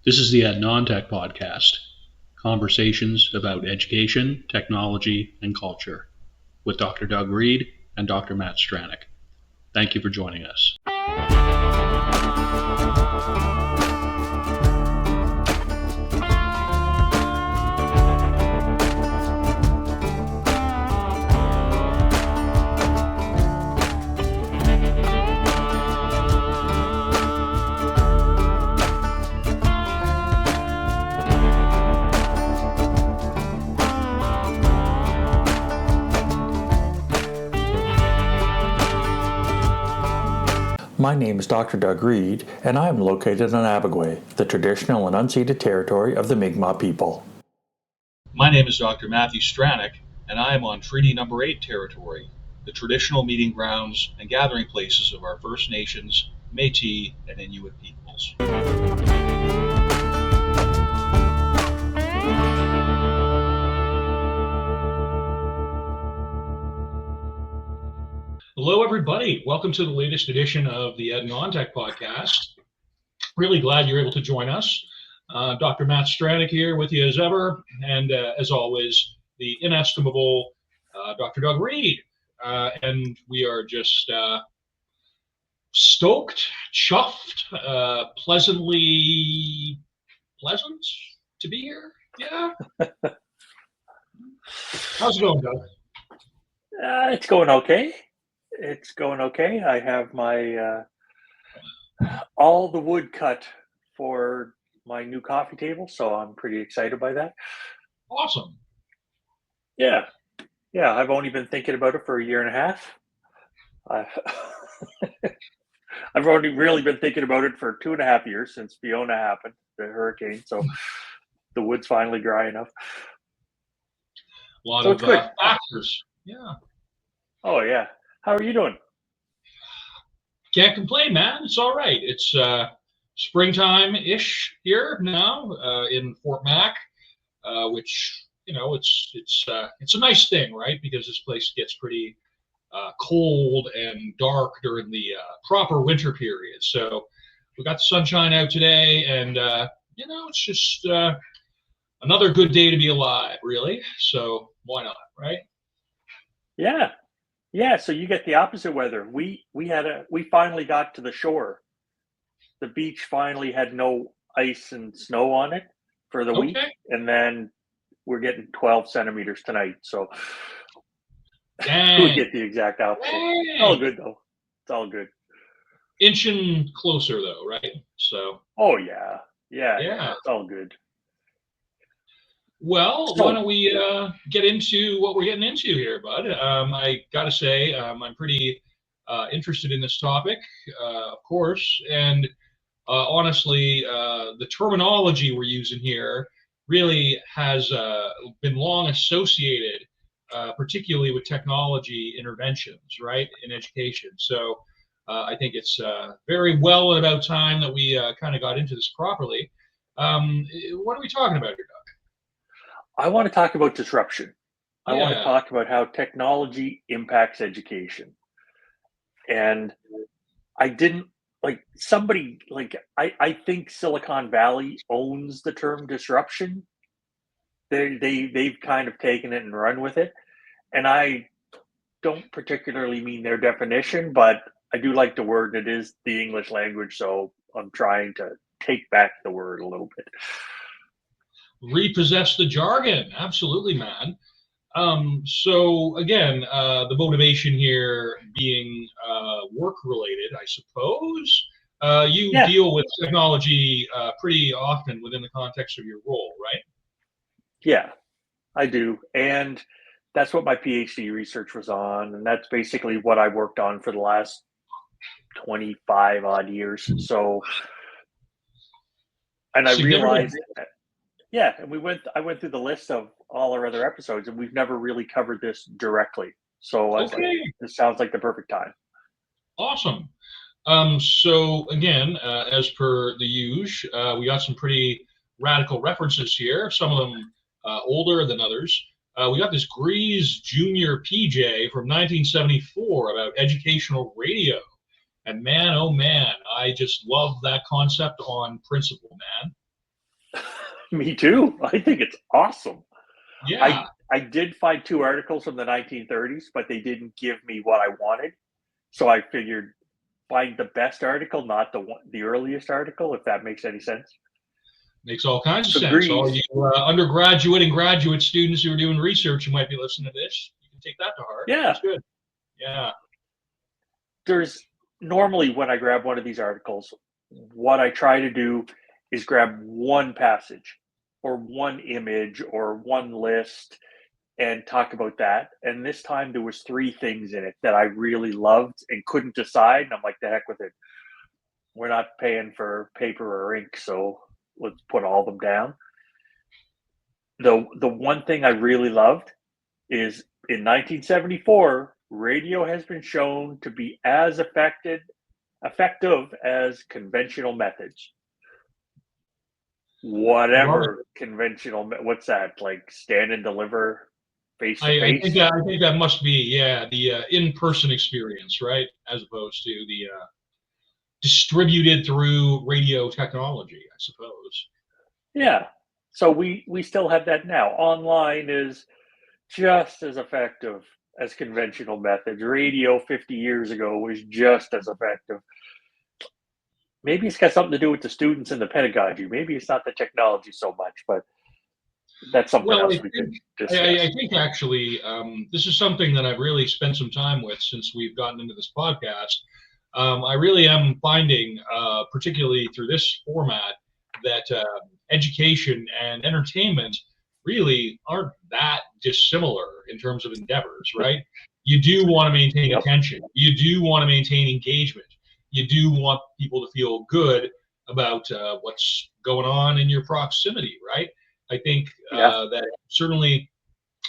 This is the Non-Tech Podcast, conversations about education, technology, and culture, with Dr. Doug Reed and Dr. Matt Stranick. Thank you for joining us. My name is Dr. Doug Reed, and I am located on Abagway, the traditional and unceded territory of the Mi'kmaq people. My name is Dr. Matthew Stranick, and I am on Treaty Number 8 territory, the traditional meeting grounds and gathering places of our First Nations, Métis, and Inuit peoples. Hello, everybody. Welcome to the latest edition of the Non-Tech Podcast. Really glad you're able to join us. Dr. Matt Stranick here with you as ever, and as always, the inestimable Dr. Doug Reed. And we are just stoked, chuffed, pleasantly pleasant to be here. Yeah. How's it going, Doug? It's going okay. It's going okay. I have my all the wood cut for my new coffee table, so I'm pretty excited by that. Awesome. Yeah. I've only been thinking about it for a year and a half. I've only really been thinking about it for 2.5 years since Fiona happened, the hurricane. So the wood's finally dry enough. A lot of factors. Yeah. Oh yeah. How are you doing? Can't complain, man. It's all right. It's springtime-ish here now in Fort Mac, which it's a nice thing, right? Because this place gets pretty cold and dark during the proper winter period. So we got the sunshine out today, and it's just another good day to be alive, really. So why not, right? Yeah, so you get the opposite weather. We finally got to the shore. The beach finally had no ice and snow on it for the week, and then we're getting 12 centimeters tonight. So we get the exact opposite. It's all good though. It's all good. Inching closer though, right? So. Oh yeah. It's all good. Well, why don't we get into what we're getting into here, bud? I got to say, I'm pretty interested in this topic, of course, and honestly, the terminology we're using here really has been long associated, particularly with technology interventions, right, in education. So I think it's very well about time that we kind of got into this properly. What are we talking about here, Doug? I want to talk about disruption. I want to talk about how technology impacts education. And I think Silicon Valley owns the term disruption. They've kind of taken it and run with it. And I don't particularly mean their definition, but I do like the word. It is the English language, so I'm trying to take back the word a little bit. Repossess the jargon. Absolutely, man. So again, the motivation here being work related, I suppose. You deal with technology pretty often within the context of your role, right? Yeah, I do. And that's what my PhD research was on. And that's basically what I worked on for the last 25 odd years. So, and I realized that. Yeah, and I went through the list of all our other episodes, and we've never really covered this directly. So this sounds like the perfect time. Awesome. So again, as per the usual, we got some pretty radical references here. Some of them older than others. We got this Grease Junior PJ from 1974 about educational radio. And man, oh man, I just love that concept on principle, man. Me too. I think it's awesome. Yeah. I did find 2 articles from the 1930s, but they didn't give me what I wanted. So I figured find the best article, not the earliest article, if that makes any sense. Makes all kinds of So sense. All Greece, you undergraduate and graduate students who are doing research who might be listening to this, you can take that to heart. yeah, That's good. Yeah. there's normally when I grab one of these articles, what I try to do is grab one passage or one image or one list and talk about that. And this time there was 3 things in it that I really loved and couldn't decide. And I'm like, the heck with it. We're not paying for paper or ink, so let's put all of them down. The one thing I really loved is in 1974, radio has been shown to be as effective as conventional methods. Whatever conventional, what's that, like stand and deliver face to I face? think that must be the in-person experience, right, as opposed to the distributed through radio technology, I suppose. Yeah. So we still have that now. Online is just as effective as conventional methods. Radio 50 years ago was just as effective. Maybe it's got something to do with the students and the pedagogy. Maybe it's not the technology so much, but that's something Well, else we could discuss. I think actually this is something that I've really spent some time with since we've gotten into this podcast. I really am finding, particularly through this format, that education and entertainment really aren't that dissimilar in terms of endeavors, right? You do want to maintain attention. You do want to maintain engagement. You do want people to feel good about what's going on in your proximity, right? I think that certainly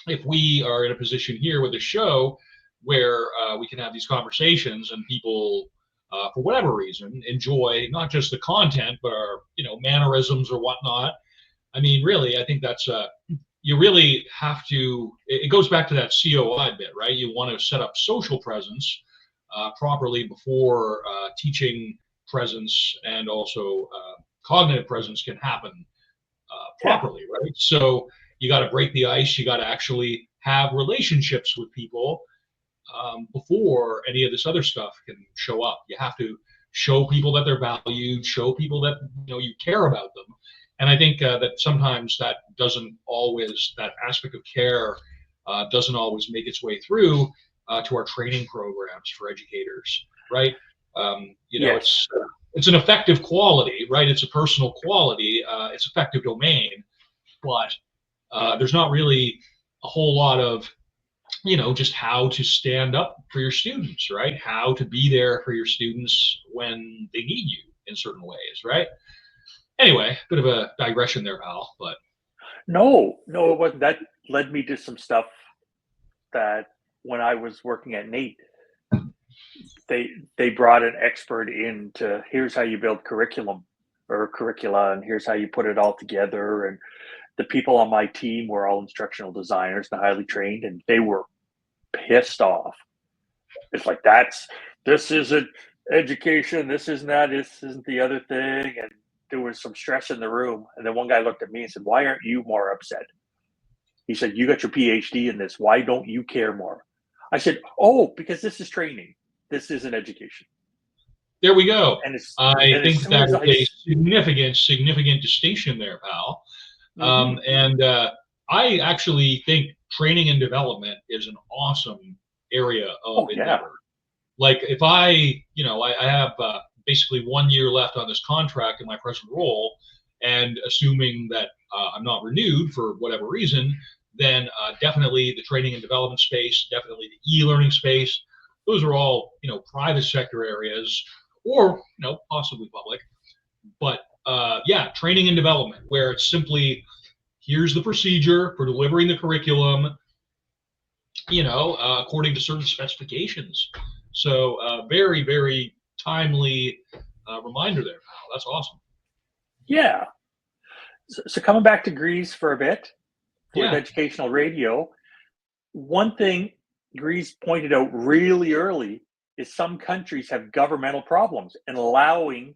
if we are in a position here with a show where we can have these conversations and people, for whatever reason, enjoy not just the content, but our mannerisms or whatnot. I mean, really, I think that's you really have to. It goes back to that COI bit, right? You want to set up social presence properly before teaching presence and also cognitive presence can happen properly, right? So you got to break the ice. You got to actually have relationships with people before any of this other stuff can show up. You have to show people that they're valued, show people that you care about them. And I think that sometimes that aspect of care doesn't always make its way through to our training programs for educators, right? It's an effective quality, right? It's a personal quality. It's effective domain, but there's not really a whole lot of just how to stand up for your students, right? How to be there for your students when they need you in certain ways, right? Anyway, bit of a digression there, pal, but No, it wasn't. That led me to some stuff that when I was working at NATE, they brought an expert in to here's how you build curriculum or curricula, and here's how you put it all together. And the people on my team were all instructional designers and highly trained, and they were pissed off. It's like, this isn't education, this isn't that, this isn't the other thing. And there was some stress in the room. And then one guy looked at me and said, why aren't you more upset? He said, you got your PhD in this. Why don't you care more? I said, oh, because this is training. This isn't education. There we go. I think that is a significant distinction there, pal. Mm-hmm. And I actually think training and development is an awesome area of endeavor. Like if I have basically 1 year left on this contract in my present role, and assuming that I'm not renewed for whatever reason, then definitely the training and development space, definitely the e-learning space, those are all private sector areas, or possibly public. But training and development, where it's simply here's the procedure for delivering the curriculum, according to certain specifications. So very, very timely reminder there, pal. That's awesome. Yeah. So coming back to Greece for a bit with educational radio, one thing Greece pointed out really early is some countries have governmental problems in allowing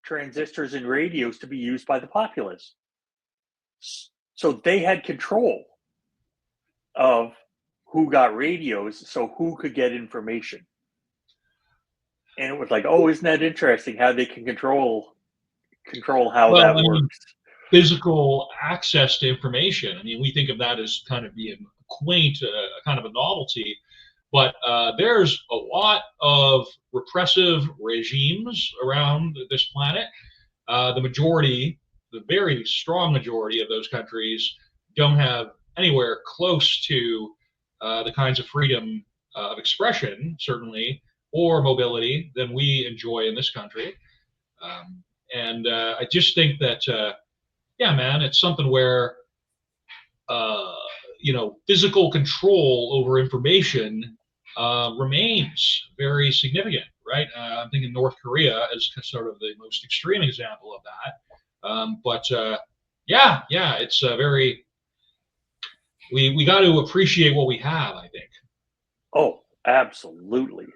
transistors and radios to be used by the populace. So they had control of who got radios, so who could get information. And it was like, oh, isn't that interesting how they can control how that works? Physical access to information. I mean, we think of that as kind of being quaint, kind of a novelty, but there's a lot of repressive regimes around this planet. The very strong majority of those countries don't have anywhere close to the kinds of freedom of expression, certainly, or mobility than we enjoy in this country. And I just think that, yeah, man, it's something where, physical control over information remains very significant, right? I'm thinking North Korea as sort of the most extreme example of that. Yeah, it's very, we got to appreciate what we have, I think. Oh, absolutely.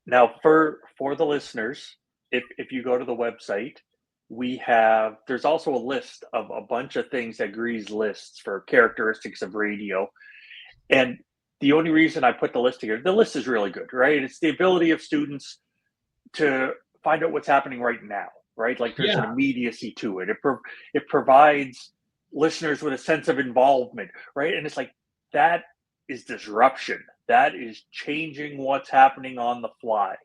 Now, for the listeners, if you go to the website, there's also a list of a bunch of things that Grease lists for characteristics of radio. And the only reason I put the list together, the list is really good, right? It's the ability of students to find out what's happening right now, right? Like there's an immediacy to it. It provides listeners with a sense of involvement, right? And it's like, that is disruption. That is changing what's happening on the fly.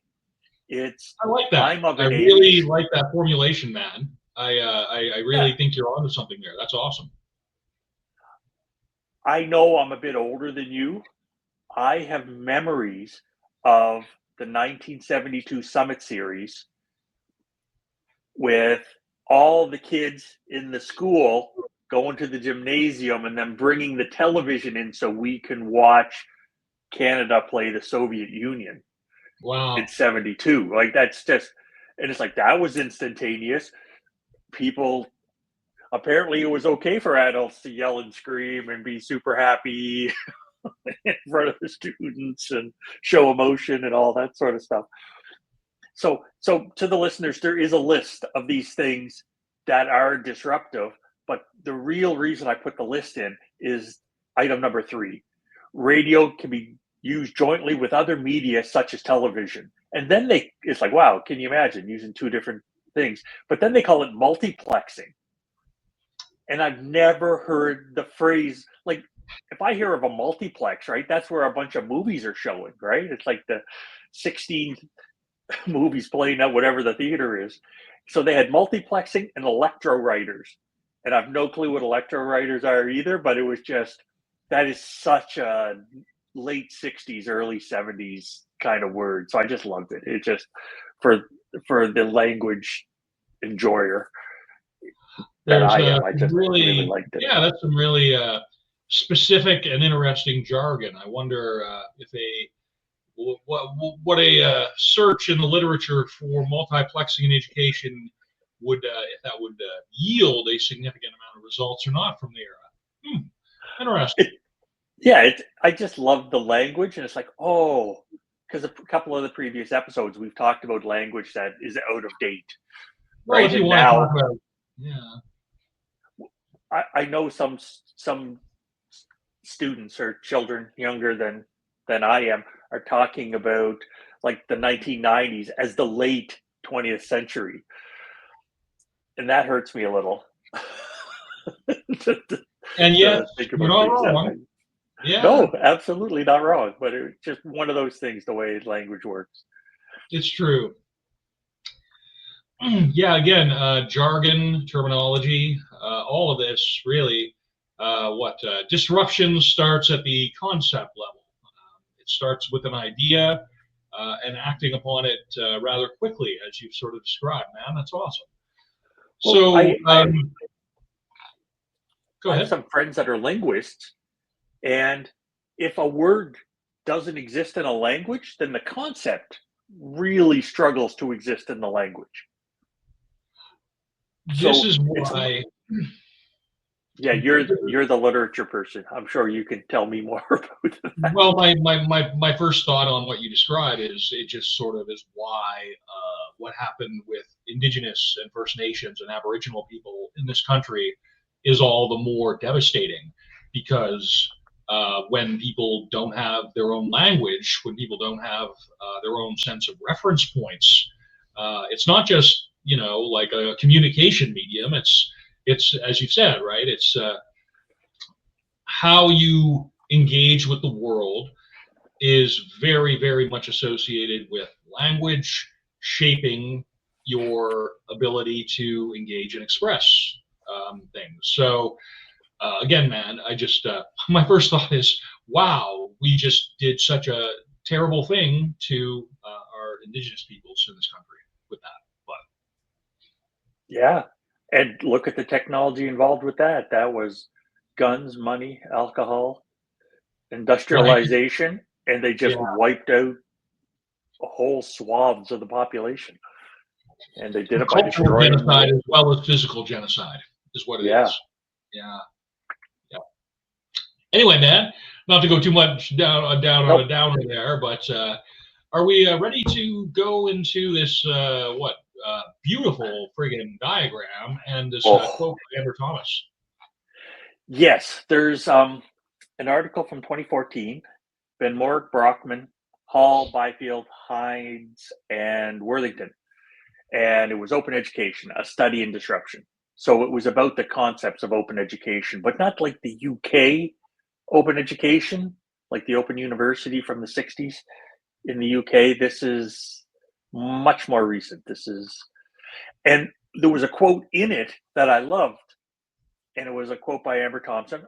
I like that. I really like that formulation, man. I really think you're onto something there. That's awesome. I know I'm a bit older than you. I have memories of the 1972 Summit Series with all the kids in the school going to the gymnasium and then bringing the television in so we can watch Canada play the Soviet Union. Wow. In 72. Like, that's just, and it's like, that was instantaneous. People, apparently it was okay for adults to yell and scream and be super happy in front of the students and show emotion and all that sort of stuff. So to the listeners, there is a list of these things that are disruptive, but the real reason I put the list in is item number 3. Radio can be used jointly with other media such as television. And then it's like, wow, can you imagine using 2 different things? But then they call it multiplexing. And I've never heard the phrase, like, if I hear of a multiplex, right, that's where a bunch of movies are showing, right? It's like the 16 movies playing at whatever the theater is. So they had multiplexing and electro writers. And I've no clue what electro writers are either, but it was just, that is such a late 60s, early 70s kind of word. So I just loved it. It just, for the language enjoyer that I am, I just really liked it. Yeah, that's some really specific and interesting jargon. I wonder what a search in the literature for multiplexing in education would yield a significant amount of results or not from the era. Interesting. I just love the language, and it's like, oh, because a couple of the previous episodes we've talked about language that is out of date. Well, if you want to talk about, yeah. I know some students or children younger than I am are talking about like the 1990s as the late 20th century. And that hurts me a little. And yet, you're not wrong. Yeah. No, absolutely not wrong. But it's just one of those things, the way language works. It's true. Yeah, again, jargon, terminology, all of this really, disruption starts at the concept level. It starts with an idea and acting upon it rather quickly, as you've sort of described, man. That's awesome. Well, so, go ahead. I have some friends that are linguists, and if a word doesn't exist in a language, then the concept really struggles to exist in the language. This is why. Yeah, you're the literature person. I'm sure you can tell me more about that. Well, my first thought on what you describe is it just sort of is why what happened with Indigenous and First Nations and Aboriginal people in this country is all the more devastating, because when people don't have their own language, when people don't have their own sense of reference points, it's not just, like a communication medium. It's as you said, right? It's how you engage with the world is very, very much associated with language shaping your ability to engage and express things. So again, man, I just my first thought is, wow, we just did such a terrible thing to our indigenous peoples in this country with that. But Yeah. And look at the technology involved with that. That was guns, money, alcohol, industrialization, and they just Yeah. wiped out whole swaths of the population. And they did it by cultural destroying genocide as well as physical genocide is what it is. Yeah. Anyway, man, not to go too much down on a downer there, but are we ready to go into this beautiful friggin' diagram and this quote by Amber Thomas? Yes, there's an article from 2014, Van Morik, Brockman, Hall, Byfield, Hines, and Worthington. And it was Open Education, a study in disruption. So it was about the concepts of open education, but not like the UK open education, like the Open University from the 60s in the UK. This is much more recent. And there was a quote in it that I loved, and it was a quote by Amber Thompson.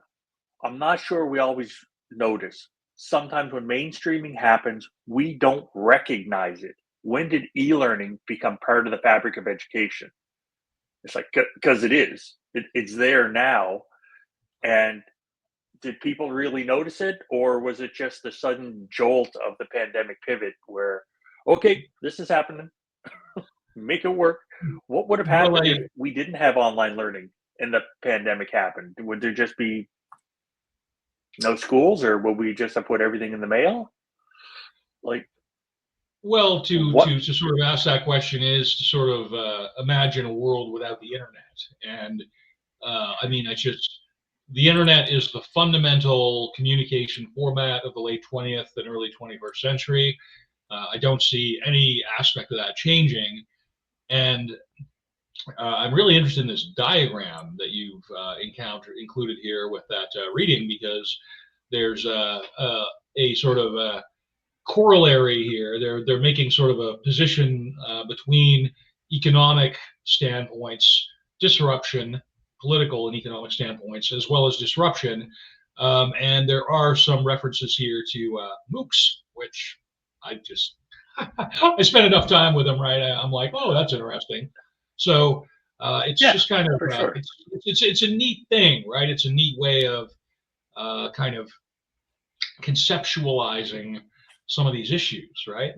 I'm not sure we always notice. Sometimes when mainstreaming happens, we don't recognize it. When did e-learning become part of the fabric of education? It's like, because it is. It's there now. And did people really notice it? Or was it just the sudden jolt of the pandemic pivot where, okay, this is happening. Make it work. What would have happened if we didn't have online learning and the pandemic happened? Would there just be no schools, or will we just have put everything in the mail? Well, to sort of ask that question is to sort of imagine a world without the internet. And I mean, the internet is the fundamental communication format of the late 20th and early 21st century. I don't see any aspect of that changing. And I'm really interested in this diagram that you've included here with that reading, because there's a sort of a corollary here. They're making sort of a position between economic standpoints, disruption, political and economic standpoints, as well as disruption. And there are some references here to MOOCs, which I just I spent enough time with them, right? I'm like, oh, that's interesting. So it's just kind of sure. it's a neat thing, right? It's a neat way of kind of conceptualizing some of these issues, right?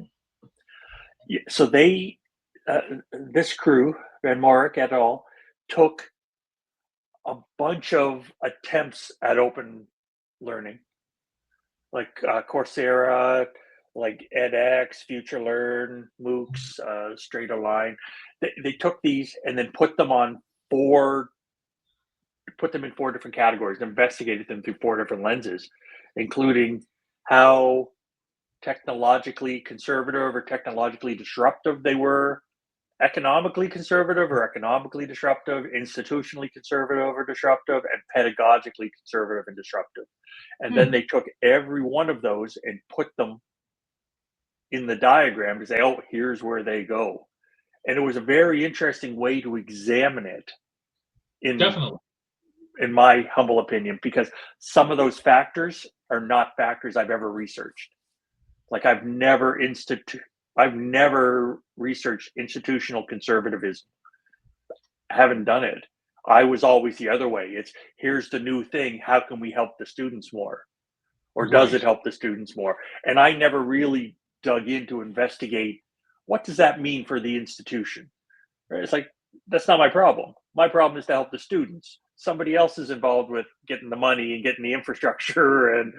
Yeah, so they, this crew, Van Morik et al., took a bunch of attempts at open learning, like Coursera, like edX, FutureLearn, MOOCs, Straight Align. They took these and then put them in 4 different categories, investigated them through 4 different lenses, including how technologically conservative or technologically disruptive they were, economically conservative or economically disruptive, institutionally conservative or disruptive, and pedagogically conservative and disruptive. And then they took every one of those and put them in the diagram to say, oh, here's where they go. And it was a very interesting way to examine it, Definitely, in my humble opinion, because some of those factors are not factors I've ever researched. Like I've never researched institutional conservatism. I haven't done it. I was always the other way. It's here's the new thing. How can we help the students more? Or does it help the students more? And I never really dug in to investigate what does that mean for the institution? Right? It's like, that's not my problem. My problem is to help the students. Somebody else is involved with getting the money and getting the infrastructure and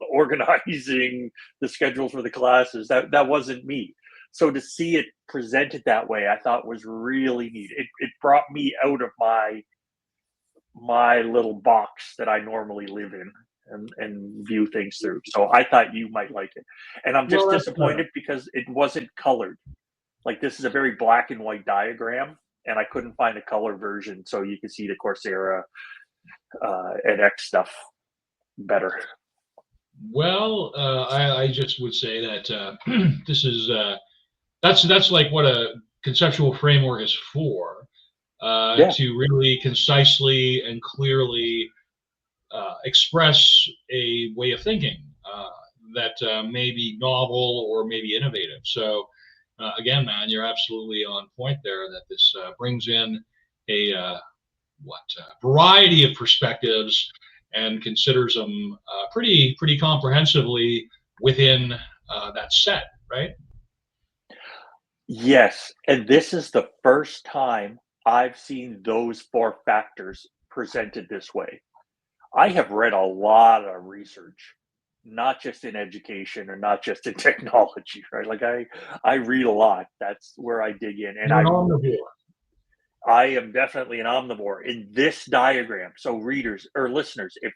organizing the schedules for the classes. That wasn't me. So to see it presented that way, I thought was really neat. It brought me out of my little box that I normally live in and view things through. So I thought you might like it. And I'm just disappointed because it wasn't colored. Like, this is a very black and white diagram, and I couldn't find a color version so you can see the Coursera edX stuff better. Well, I just would say that this is that's like what a conceptual framework is for, to really concisely and clearly express a way of thinking that may be novel or maybe innovative. So again, man, you're absolutely on point there, that this brings in a variety of perspectives and considers them pretty comprehensively within that set, right? Yes, and this is the first time I've seen those 4 factors presented this way. I have read a lot of research, not just in education or not just in technology, right? Like, I read a lot. That's where I dig in. And You're an omnivore. I am definitely an omnivore in this diagram. So readers or listeners, if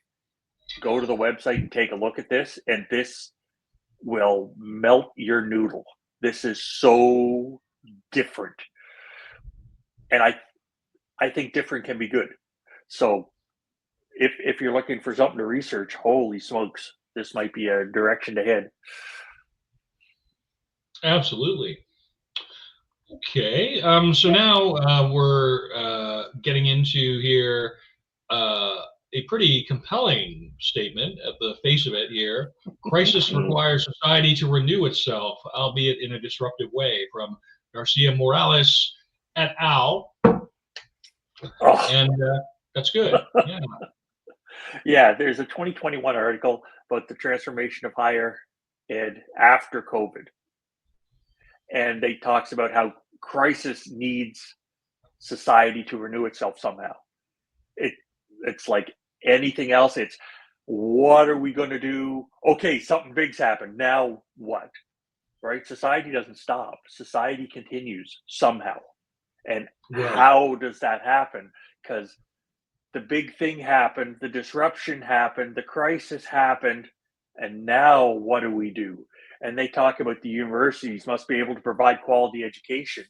go to the website and take a look at this, and this will melt your noodle. This is so different. And I think different can be good. So if you're looking for something to research, holy smokes, this might be a direction to head. Absolutely. Okay, so now we're getting into here a pretty compelling statement at the face of it here. Crisis requires society to renew itself, albeit in a disruptive way, from Garcia Morales et al. Oh. And that's good. Yeah. Yeah, there's a 2021 article about the transformation of higher ed after COVID. And they talks about how crisis needs society to renew itself somehow. It's like anything else. It's, what are we going to do? Okay, something big's happened. Now what? Right? Society doesn't stop. Society continues somehow. And how does that happen? Because the big thing happened, the disruption happened, the crisis happened, and now what do we do? And they talk about the universities must be able to provide quality education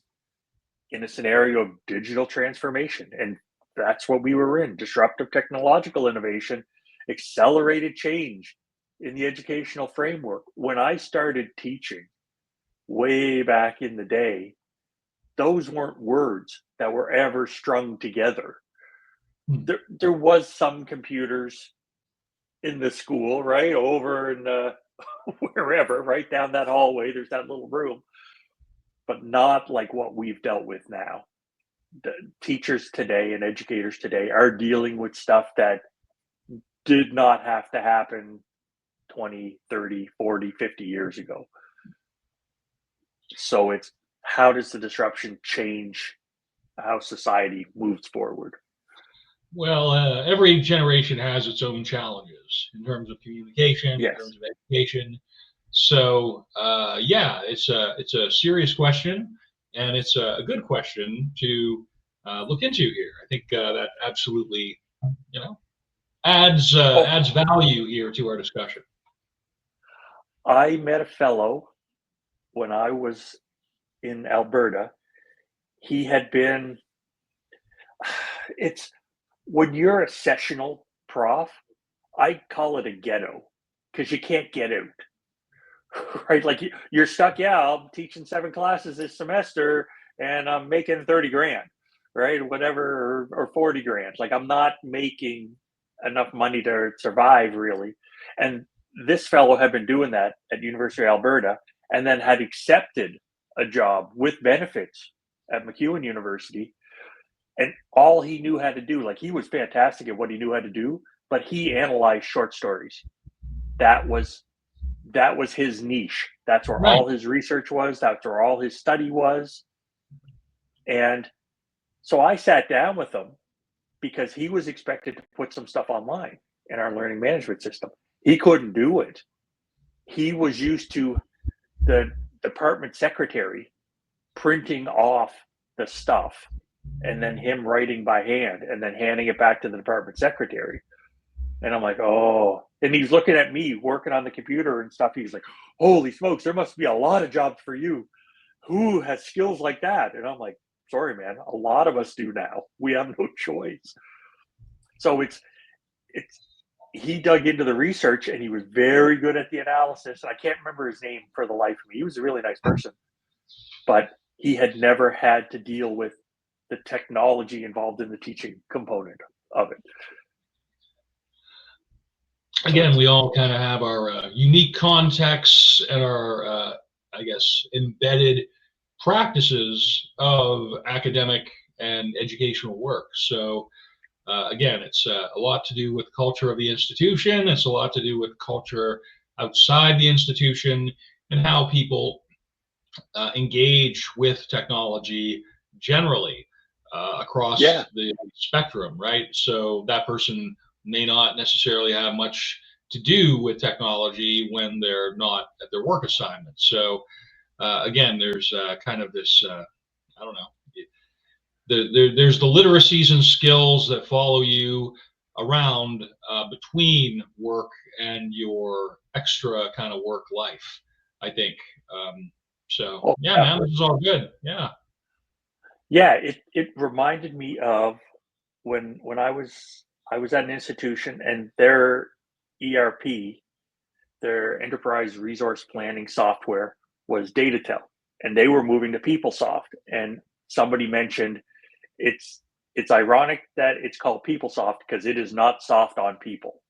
in a scenario of digital transformation. And that's what we were in: disruptive technological innovation, accelerated change in the educational framework. When I started teaching way back in the day, those weren't words that were ever strung together. There was some computers in the school, right, over in wherever, right down that hallway, there's that little room, but not like what we've dealt with now. The teachers today and educators today are dealing with stuff that did not have to happen 20, 30, 40, 50 years ago. So it's, how does the disruption change how society moves forward? Well, every generation has its own challenges in terms of communication, yes. in terms of education. So, yeah, it's a serious question, and it's a good question to look into here. I think that absolutely, adds value here to our discussion. I met a fellow when I was in Alberta. He had been, when you're a sessional prof, I call it a ghetto, because you can't get out, right? Like, you're stuck. Yeah, I'm teaching 7 classes this semester and I'm making 30 grand, right? Whatever, or 40 grand. Like, I'm not making enough money to survive, really. And this fellow had been doing that at University of Alberta, and then had accepted a job with benefits at MacEwan University. And all he knew how to do, like, he was fantastic at what he knew how to do, but he analyzed short stories. That was his niche. That's where all his research was. That's where all his study was. And so I sat down with him, because he was expected to put some stuff online in our learning management system. He couldn't do it. He was used to the department secretary printing off the stuff and then him writing by hand and then handing it back to the department secretary. And I'm like, oh, and he's looking at me working on the computer and stuff. He's like, holy smokes, there must be a lot of jobs for you. Who has skills like that? And I'm like, sorry, man, a lot of us do now. We have no choice. So he dug into the research, and he was very good at the analysis. I can't remember his name for the life of me. He was a really nice person, but he had never had to deal with the technology involved in the teaching component of it. Again, we all kind of have our unique contexts and our, I guess, embedded practices of academic and educational work. So again, it's a lot to do with the culture of the institution. It's a lot to do with culture outside the institution and how people engage with technology generally across the spectrum, right? So that person may not necessarily have much to do with technology when they're not at their work assignment. So again, there's kind of this, I don't know, there's the literacies and skills that follow you around between work and your extra kind of work life, I think. So yeah, man, this is all good. Yeah. Yeah, it reminded me of when I was at an institution, and their ERP, their enterprise resource planning software, was Datatel, and they were moving to PeopleSoft. And somebody mentioned it's ironic that it's called PeopleSoft because it is not soft on people.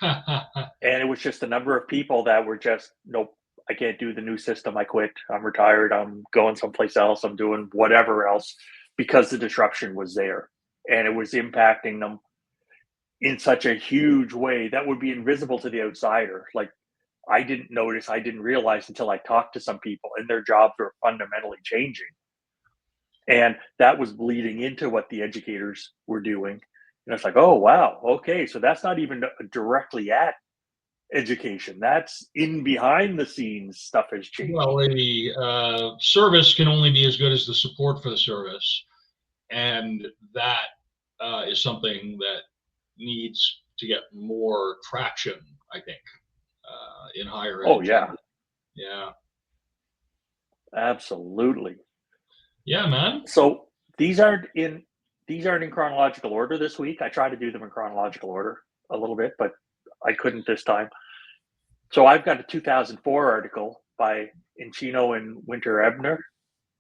And it was just a number of people that were just, nope, I can't do the new system. I quit. I'm retired. I'm going someplace else. I'm doing whatever else, because the disruption was there and it was impacting them in such a huge way that would be invisible to the outsider. Like, I didn't notice, I didn't realize until I talked to some people, and their jobs were fundamentally changing. And that was bleeding into what the educators were doing. And it's like, oh, wow, okay, so that's not even directly at education. That's in behind the scenes stuff has changed. Well, the service can only be as good as the support for the service. And that is something that needs to get more traction, I think, in higher ed. Oh, yeah. Yeah. Absolutely. Yeah, man. So these aren't in chronological order this week. I try to do them in chronological order a little bit, but I couldn't this time. So I've got a 2004 article by Incino and Winter Ebner.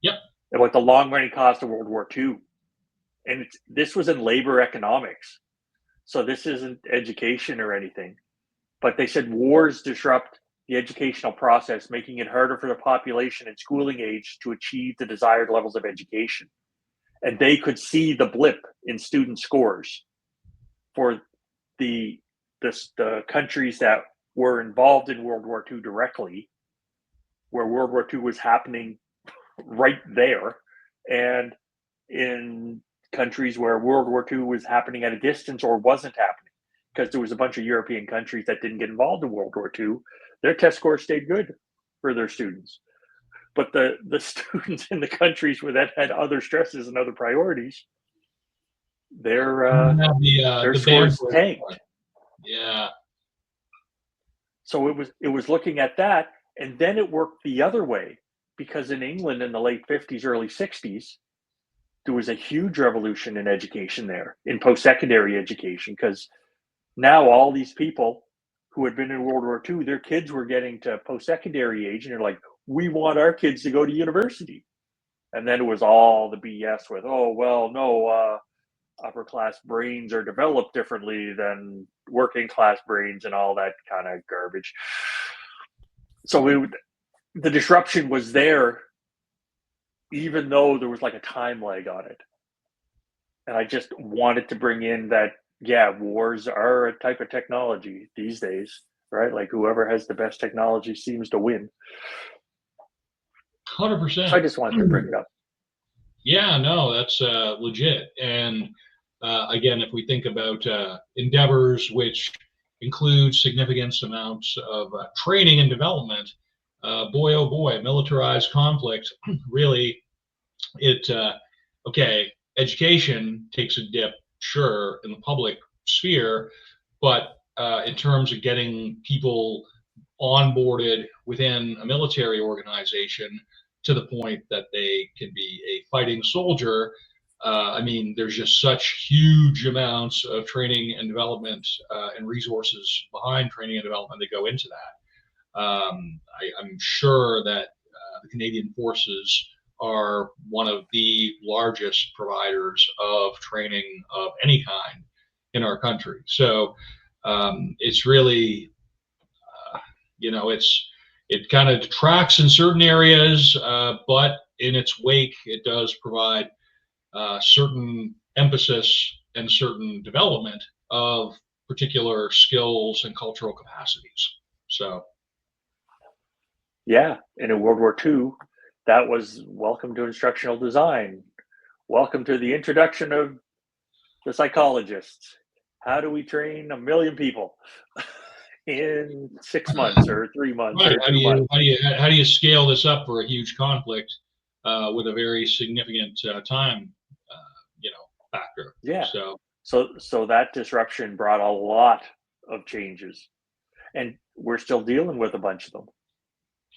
Yep. About the long-running cost of World War II. And this was in labor economics. So this isn't education or anything. But they said wars disrupt the educational process, making it harder for the population in schooling age to achieve the desired levels of education. And they could see the blip in student scores for the countries that were involved in World War II directly, where World War II was happening right there, and in countries where World War II was happening at a distance or wasn't happening, because there was a bunch of European countries that didn't get involved in World War II. Their test scores stayed good for their students. But the students in the countries where that had other stresses and other priorities, their scores tanked. Yeah. So it was looking at that, and then it worked the other way, because in England in the late 50s, early 60s, there was a huge revolution in education there, in post-secondary education, because now all these people who had been in World War II, their kids were getting to post-secondary age, and they're like, we want our kids to go to university. And then it was all the BS with, oh, well, no, upper class brains are developed differently than working class brains and all that kind of garbage. So the disruption was there, even though there was like a time lag on it. And I just wanted to bring in that, yeah, wars are a type of technology these days, right? Like whoever has the best technology seems to win. 100%. So I just wanted to bring it up. Yeah, no, that's legit. And again, if we think about endeavors which include significant amounts of training and development, boy, oh boy, militarized conflict, really, okay, education takes a dip, sure, in the public sphere, but in terms of getting people onboarded within a military organization to the point that they can be a fighting soldier, I mean, there's just such huge amounts of training and development and resources behind training and development that go into that. I'm sure that the Canadian Forces are one of the largest providers of training of any kind in our country. So it's really, it kind of detracts in certain areas, but in its wake, it does provide certain emphasis and certain development of particular skills and cultural capacities. So, yeah, and in World War II, that was welcome to instructional design. Welcome to the introduction of the psychologists. How do we train 1 million people in 6 months or 3 months? right. Or 2 months? How do you scale this up for a huge conflict with a very significant time, factor? Yeah. So that disruption brought a lot of changes, and we're still dealing with a bunch of them.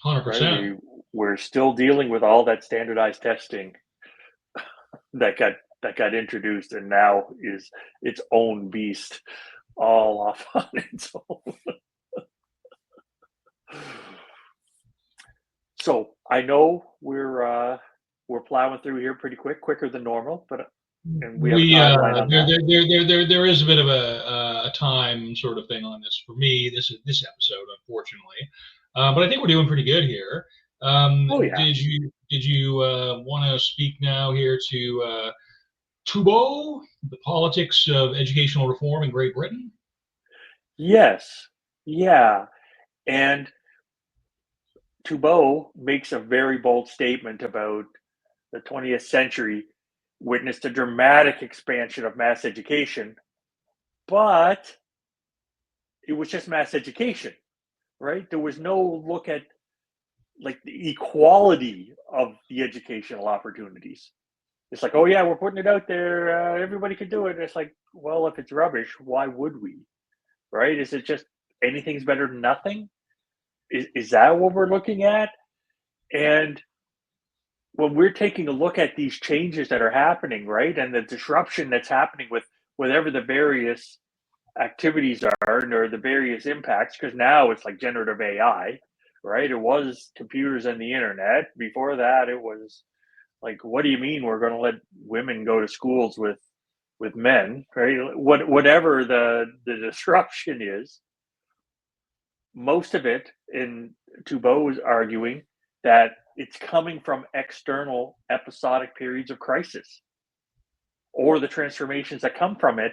100%. Right? We're still dealing with all that standardized testing that got introduced, and now is its own beast, all off on its own. So I know we're plowing through here pretty quicker than normal, but and we have a timeline on that. There is a bit of a time sort of thing on this for me. This episode, unfortunately, but I think we're doing pretty good here. Oh, yeah. Did you want to speak now here to TUBO, the politics of educational reform in Great Britain? Yes, yeah, and TUBO makes a very bold statement about the 20th century witnessed a dramatic expansion of mass education, but it was just mass education, right? There was no look at like the equality of the educational opportunities. It's like, oh yeah, we're putting it out there, everybody can do it. It's like, well, if it's rubbish, why would we? Right? Is it just anything's better than nothing? Is that what we're looking at? And when we're taking a look at these changes that are happening, right, and the disruption that's happening with whatever the various activities are or the various impacts, because now it's like generative AI, right? It was computers and the internet. Before that, it was like, what do you mean we're going to let women go to schools with men, right? Whatever the disruption is, most of it, in TUBO is arguing that it's coming from external episodic periods of crisis or the transformations that come from it.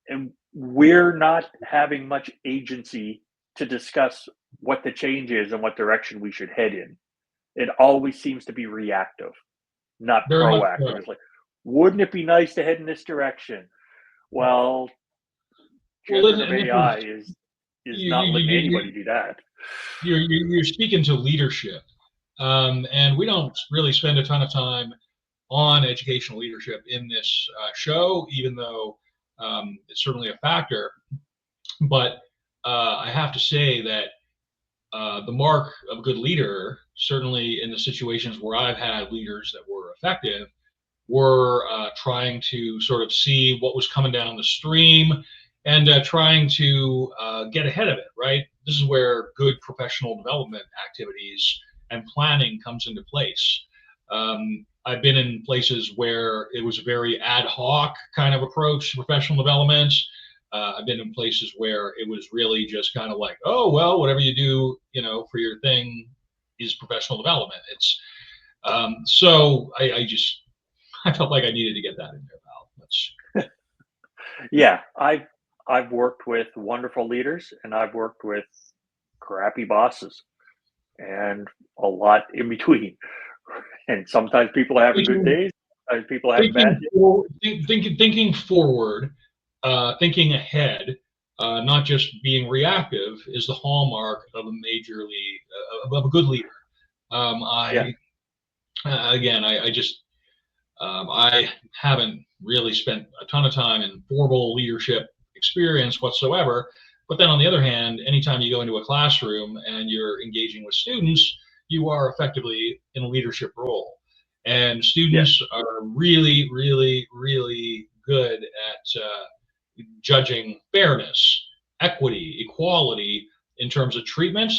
And we're not having much agency to discuss what the change is and what direction we should head in. It always seems to be reactive, not proactive. It's like, wouldn't it be nice to head in this direction? Well, generative AI is not letting anybody do that. You're speaking to leadership, and we don't really spend a ton of time on educational leadership in this show, even though it's certainly a factor. But I have to say that the mark of a good leader, certainly in the situations where I've had leaders that were effective, were trying to sort of see what was coming down the stream and trying to get ahead of it, right? This is where good professional development activities and planning comes into place. I've been in places where it was a very ad hoc kind of approach to professional development. I've been in places where it was really just kind of like, oh, well, whatever you do, for your thing is professional development. It's so I felt like I needed to get that in there, Val. Yeah, I've worked with wonderful leaders and I've worked with crappy bosses and a lot in between. And sometimes people have good days, sometimes people have bad days. Thinking forward, thinking ahead, not just being reactive, is the hallmark of of a good leader. I just I haven't really spent a ton of time in formal leadership experience whatsoever. But then on the other hand, anytime you go into a classroom and you're engaging with students, you are effectively in a leadership role. And students are really, really, really good at judging fairness, equity, equality in terms of treatment.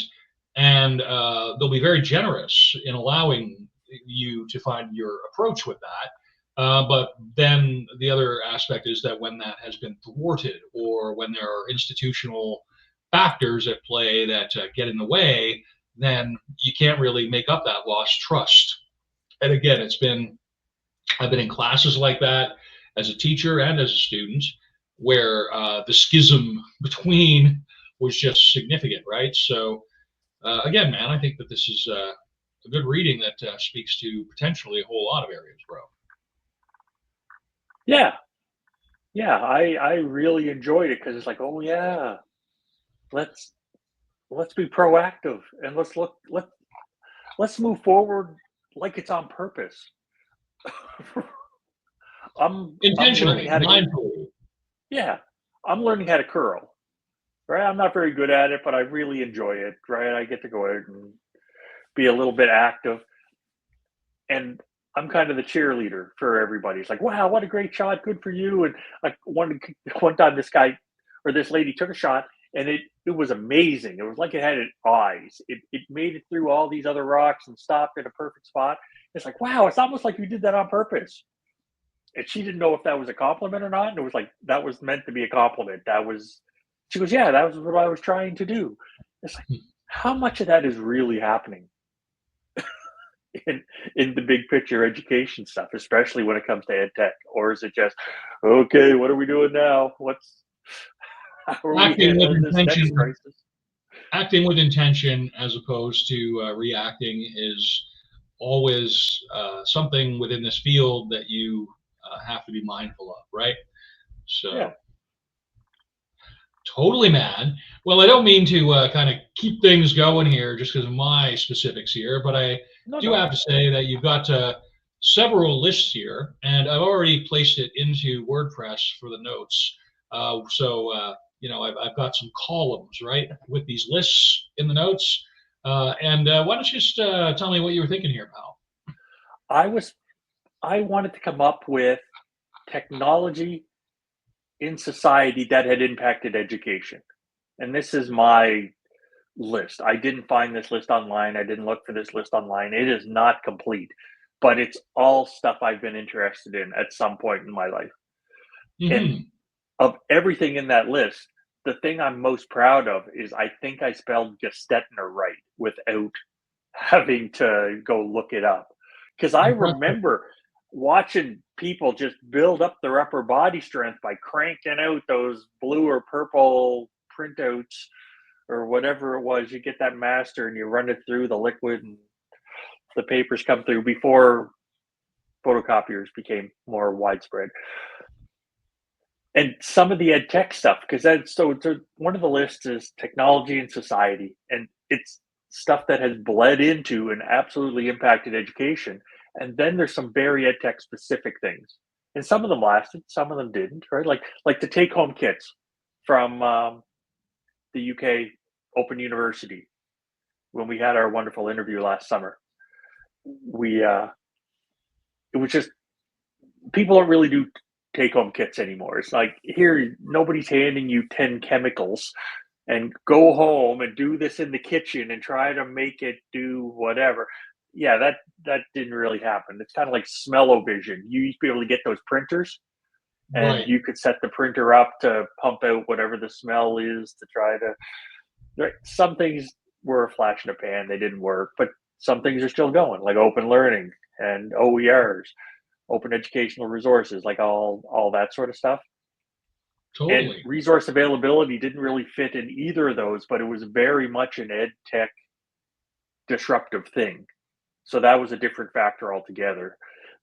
And they'll be very generous in allowing you to find your approach with that. But then the other aspect is that when that has been thwarted, or when there are institutional factors at play that get in the way, then you can't really make up that lost trust. And again, I've been in classes like that as a teacher and as a student, where the schism between was just significant, right? So again, man, I think that this is a good reading that speaks to potentially a whole lot of areas, bro. Yeah. I really enjoyed it because it's like, oh yeah, let's be proactive and let's move forward like it's on purpose. I'm Intentionally, learning how to mindfully. Yeah, I'm learning how to curl. Right, I'm not very good at it, but I really enjoy it. Right, I get to go out and be a little bit active, and I'm kind of the cheerleader for everybody. It's like, wow, what a great shot, good for you. And like one time, this guy or this lady took a shot, and it was amazing. It was like it had eyes. It made it through all these other rocks and stopped at a perfect spot. It's like, wow, it's almost like you did that on purpose. And she didn't know if that was a compliment or not. And it was like, that was meant to be a compliment. She goes, yeah, that was what I was trying to do. It's like, how much of that is really happening in the big picture education stuff, especially when it comes to ed tech? Or is it just, okay, what are we doing now? How are we handling this next crisis? Acting with intention as opposed to reacting is always something within this field that you have to be mindful of, right? So, yeah. Totally, man. Well, I don't mean to kind of keep things going here just because of my specifics here, but I do have to say that you've got several lists here, and I've already placed it into WordPress for the notes. You know, I've got some columns, right, with these lists in the notes. And why don't you just tell me what you were thinking here, pal? I wanted to come up with technology in society that had impacted education. And this is my list. I didn't find this list online. I didn't look for this list online. It is not complete, but it's all stuff I've been interested in at some point in my life. Mm-hmm. And of everything in that list, the thing I'm most proud of is I think I spelled Gestetner right without having to go look it up. Because I remember watching people just build up their upper body strength by cranking out those blue or purple printouts or whatever it was. You get that master and you run it through the liquid and the papers come through before photocopiers became more widespread. And some of the ed tech stuff, because one of the lists is technology and society, and it's stuff that has bled into and absolutely impacted education. And then there's some very ed tech specific things, and some of them lasted, some of them didn't. Right, like the take home kits from the UK Open University. When we had our wonderful interview last summer, it was just, people don't really do take home kits anymore. It's like, here, nobody's handing you 10 chemicals and go home and do this in the kitchen and try to make it do whatever. Yeah, that didn't really happen. It's kind of like smell-o-vision. You used to be able to get those printers, and Right. you could set the printer up to pump out whatever the smell is to try to. Right, some things were a flash in a pan; they didn't work, but some things are still going, like open learning and OERs, open educational resources, like all that sort of stuff. Totally. And resource availability didn't really fit in either of those, but it was very much an ed tech disruptive thing. So that was a different factor altogether.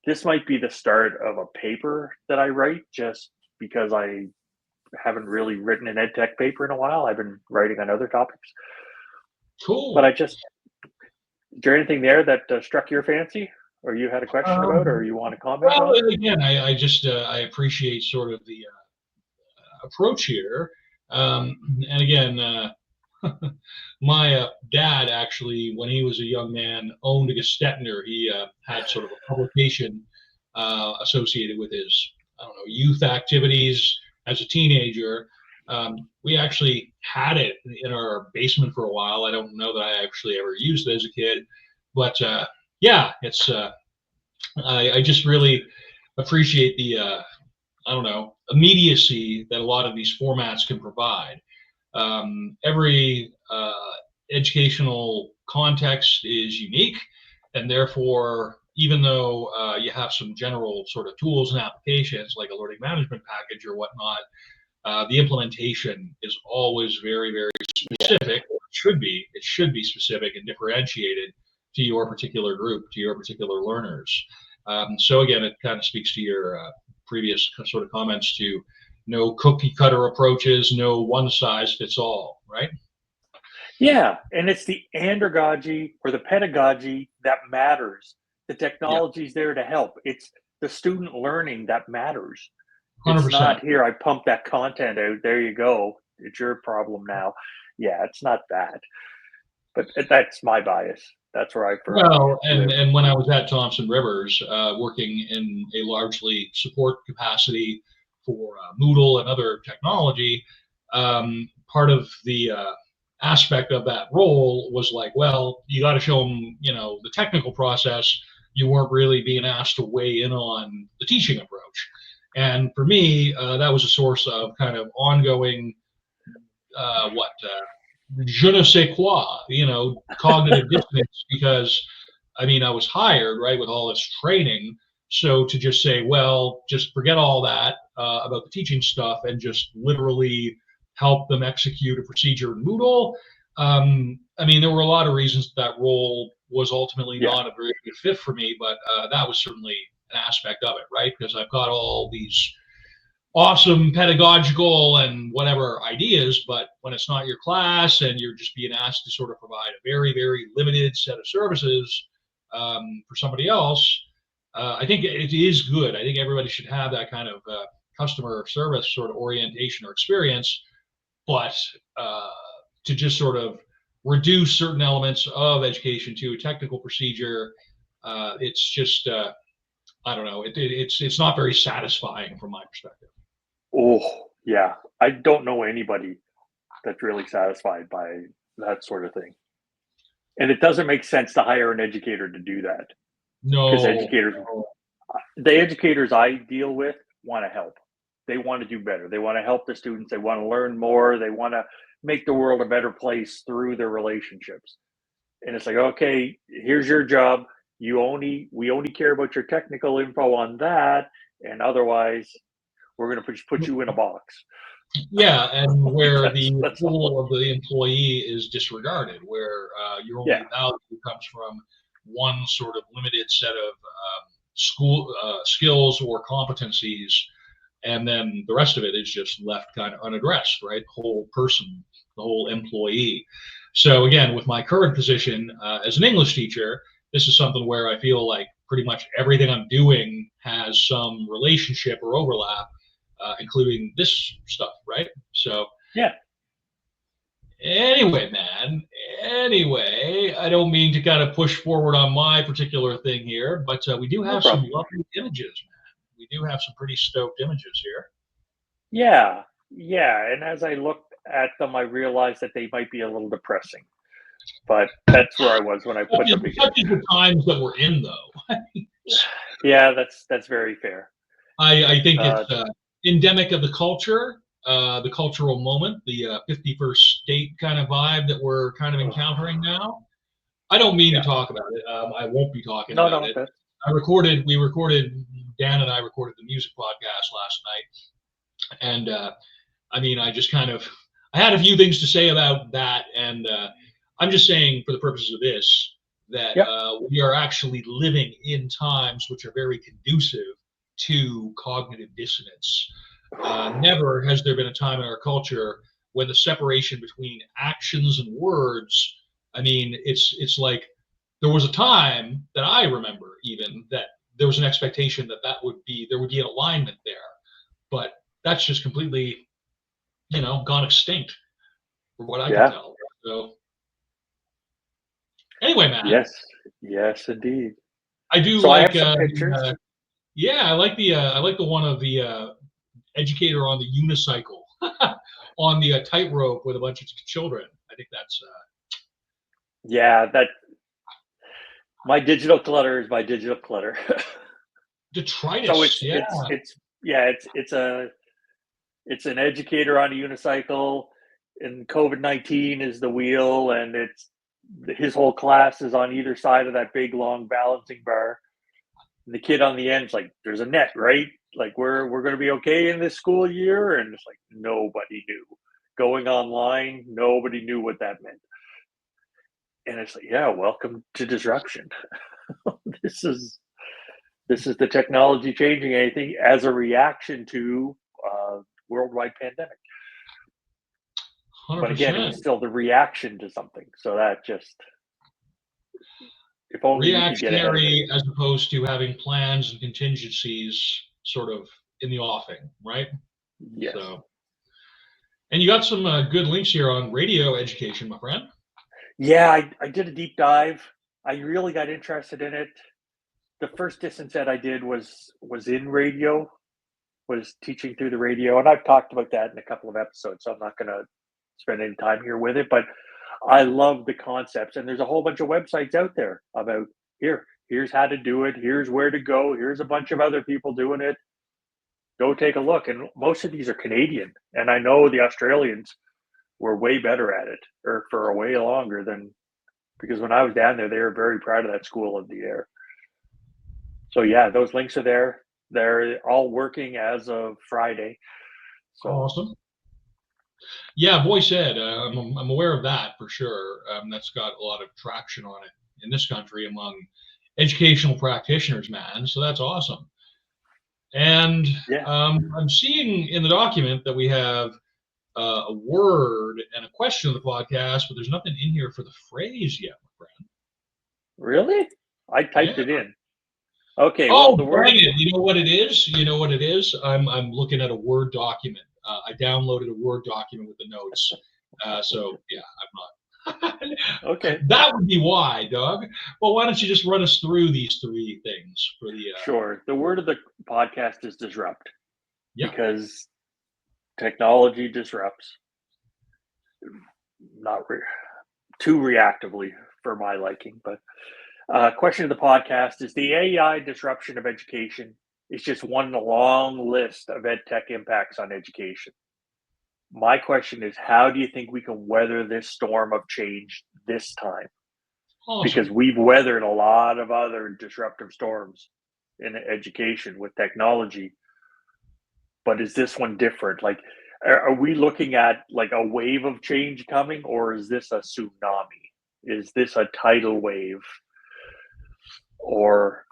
This might be the start of a paper that I write, just because I haven't really written an ed tech paper in a while. I've been writing on other topics. Cool. But is there anything there that struck your fancy? or you had a question about, or you want to comment Well, on? again, I just I appreciate sort of the approach here, and again, my dad actually, when he was a young man, owned a Gestetner. He had sort of a publication associated with his, I don't know, youth activities as a teenager. We actually had it in our basement for a while. I don't know that I actually ever used it as a kid, but yeah, it's I just really appreciate the I don't know, immediacy that a lot of these formats can provide. Every educational context is unique, and therefore, even though you have some general sort of tools and applications like a learning management package or whatnot, the implementation is always very, very specific. It should be specific and differentiated to your particular group, to your particular learners. So again, it kind of speaks to your previous sort of comments to no cookie cutter approaches, no one size fits all, right? Yeah, and it's the andragogy or the pedagogy that matters. The technology is there to help. It's the student learning that matters. 100%. It's not here, I pump that content out, there you go, it's your problem now. Yeah, it's not that. But that's my bias. That's where I well, and when I was at Thompson Rivers, working in a largely support capacity for Moodle and other technology, part of the aspect of that role was like, well, you got to show them, you know, the technical process. You weren't really being asked to weigh in on the teaching approach. And for me, that was a source of kind of ongoing, je ne sais quoi, you know, cognitive dissonance, because I mean, I was hired, right, with all this training. So to just say, well, just forget all that about the teaching stuff and just literally help them execute a procedure in Moodle. I mean, there were a lot of reasons that role was ultimately not a very good fit for me, but that was certainly an aspect of it, right? Because I've got all these awesome pedagogical and whatever ideas, but when it's not your class and you're just being asked to sort of provide a very, very limited set of services for somebody else, I think it is good. I think everybody should have that kind of customer service sort of orientation or experience, but to just sort of reduce certain elements of education to a technical procedure, it's just, I don't know, it's not very satisfying from my perspective. Oh, yeah. I don't know anybody that's really satisfied by that sort of thing. And it doesn't make sense to hire an educator to do that. No. Because the educators I deal with want to help. They want to do better. They want to help the students. They want to learn more. They want to make the world a better place through their relationships. And it's like, okay, here's your job. We only care about your technical info on that. And otherwise, we're going to put you in a box. Yeah, and where the role of the employee is disregarded, where your only value comes from one sort of limited set of skills or competencies, and then the rest of it is just left kind of unaddressed, right? The whole person, the whole employee. So again, with my current position as an English teacher, this is something where I feel like pretty much everything I'm doing has some relationship or overlap, including this stuff, right? So yeah. Anyway, man. Anyway, I don't mean to kind of push forward on my particular thing here, but we do have some lovely images, man. We do have some pretty stoked images here. Yeah, yeah. And as I looked at them, I realized that they might be a little depressing. But that's where I was when I put them together. Such as the times that we're in, though. Yeah, that's very fair. I think it's endemic of the culture, the cultural moment, the 51st state kind of vibe that we're kind of encountering now. I don't mean to talk about it. I won't be talking about it. Dan and I recorded the music podcast last night. And I mean, I had a few things to say about that. And I'm just saying, for the purposes of this, that we are actually living in times which are very conducive to cognitive dissonance. Never has there been a time in our culture when the separation between actions and words, I mean, it's like there was a time that I remember even that there was an expectation that there would be an alignment there, but that's just completely, gone extinct from what I can tell. So anyway, man. Yes, indeed. I do so like I have some pictures. I like the one of the educator on the unicycle on the tightrope with a bunch of children. I think that's that my digital clutter is my digital clutter. detritus. So it's an educator on a unicycle, and COVID-19 is the wheel, and his whole class is on either side of that big long balancing bar. And the kid on the end's like, "There's a net, right? Like we're going to be okay in this school year." And it's like nobody knew. Going online, nobody knew what that meant. And it's like, yeah, welcome to disruption. This is the technology changing anything as a reaction to worldwide pandemic. 100%. But again, it's still the reaction to something. So that just, if only reactionary as opposed to having plans and contingencies sort of in the offing, right? Yes. So, and you got some good links here on radio education, my friend. Yeah, I did a deep dive. I really got interested in it. The first distance that I did was in radio, was teaching through the radio. And I've talked about that in a couple of episodes, so I'm not going to spend any time here with it. But I love the concepts. And there's a whole bunch of websites out there about here's how to do it. Here's where to go. Here's a bunch of other people doing it. Go take a look. And most of these are Canadian. And I know the Australians were way better at it, or for a way longer than, because when I was down there, they were very proud of that school of the air. So yeah, those links are there. They're all working as of Friday. So awesome. Yeah, voice ed. I'm aware of that for sure. That's got a lot of traction on it in this country among educational practitioners, man. So that's awesome. And I'm seeing in the document that we have a word and a question of the podcast, but there's nothing in here for the phrase yet, my friend. Really? I typed it in. Okay. Oh, the word. You know what it is? I'm looking at a Word document. I downloaded a Word document with the notes. So yeah, I'm not. Okay. That would be why, Doug. Well, why don't you just run us through these three things for the? Sure. The word of the podcast is disrupt. Yeah. Because technology disrupts. Not too reactively for my liking, but question of the podcast is: the AI disruption of education is just one in a long list of ed tech impacts on education. My question is, how do you think we can weather this storm of change this time? Awesome. Because we've weathered a lot of other disruptive storms in education with technology, but is this one different? Like, are we looking at like a wave of change coming, or is this a tsunami? Is this a tidal wave? Or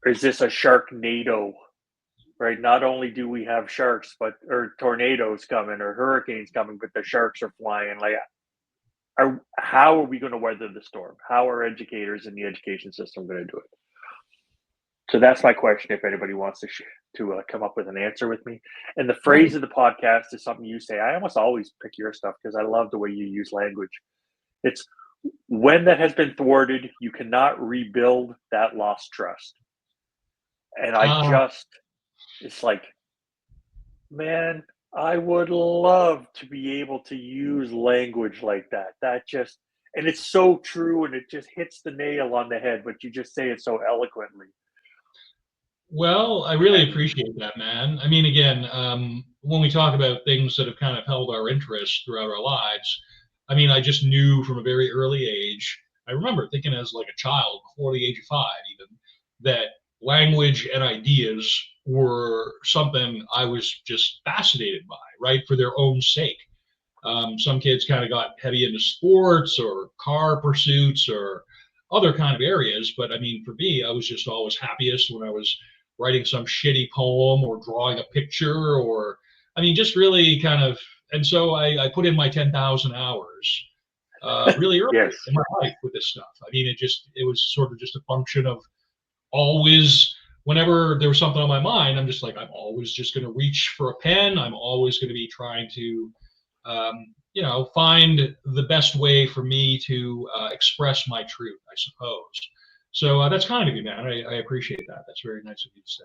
is this a sharknado? Right? Not only do we have sharks, or tornadoes coming, or hurricanes coming, but the sharks are flying. Like, how are we going to weather the storm? How are educators in the education system going to do it? So that's my question. If anybody wants to come up with an answer with me, and the phrase of the podcast is something you say. I almost always pick your stuff because I love the way you use language. It's: when that has been thwarted, you cannot rebuild that lost trust. And it's like, man, I would love to be able to use language like that. And it's so true, and it just hits the nail on the head, but you just say it so eloquently. Well, I really appreciate that, man. I mean, again, when we talk about things that have kind of held our interest throughout our lives, I mean, I just knew from a very early age. I remember thinking as like a child, before the age of 5 even, that language and ideas were something I was just fascinated by, right, for their own sake. Some kids kind of got heavy into sports or car pursuits or other kind of areas. But I mean, for me, I was just always happiest when I was writing some shitty poem or drawing a picture, or, I mean, just really kind of, and so I put in my 10,000 hours really early in my life with this stuff. I mean, it was sort of just a function of always, whenever there was something on my mind, I'm just like, I'm always just going to reach for a pen. I'm always going to be trying to, find the best way for me to express my truth, I suppose. So that's kind of you, man. I appreciate that. That's very nice of you to say.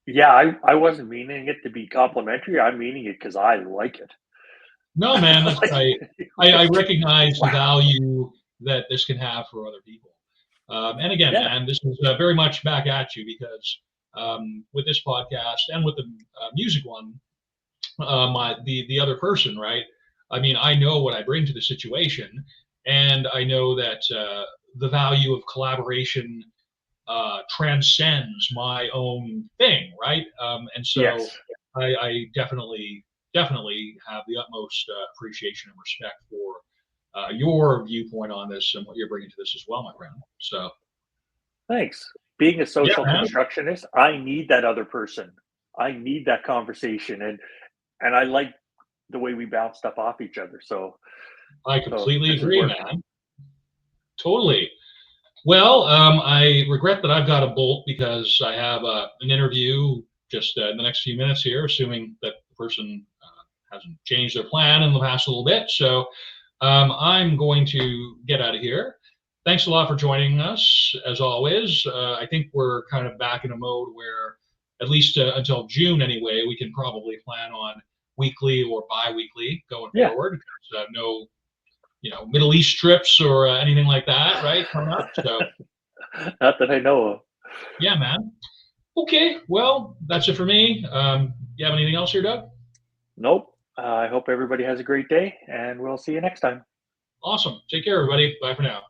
Yeah, I wasn't meaning it to be complimentary. I'm meaning it because I like it. No, man, I recognize the value that this can have for other people. And again, man, this is very much back at you because with this podcast and with the music one, the other person, right? I mean, I know what I bring to the situation, and I know that the value of collaboration transcends my own thing, right? And so Yes. I definitely have the utmost appreciation and respect for your viewpoint on this and what you're bringing to this as well, my friend. So Thanks. Being a social man. constructionist, I need that other person. I need that conversation, and I like the way we bounce stuff off each other. So I completely this is agree, working. man. Totally. Well, I regret that I've got to bolt because I have an interview just in the next few minutes here, assuming that the person hasn't changed their plan in the past little bit. So I'm going to get out of here. Thanks a lot for joining us, as always. I think we're kind of back in a mode where, at least until June anyway, we can probably plan on weekly or bi-weekly going forward. There's no Middle East trips or anything like that, right? Coming up. So, not that I know of. Yeah, man. Okay, well, that's it for me. You have anything else here, Doug? Nope. I hope everybody has a great day, and we'll see you next time. Awesome. Take care, everybody. Bye for now.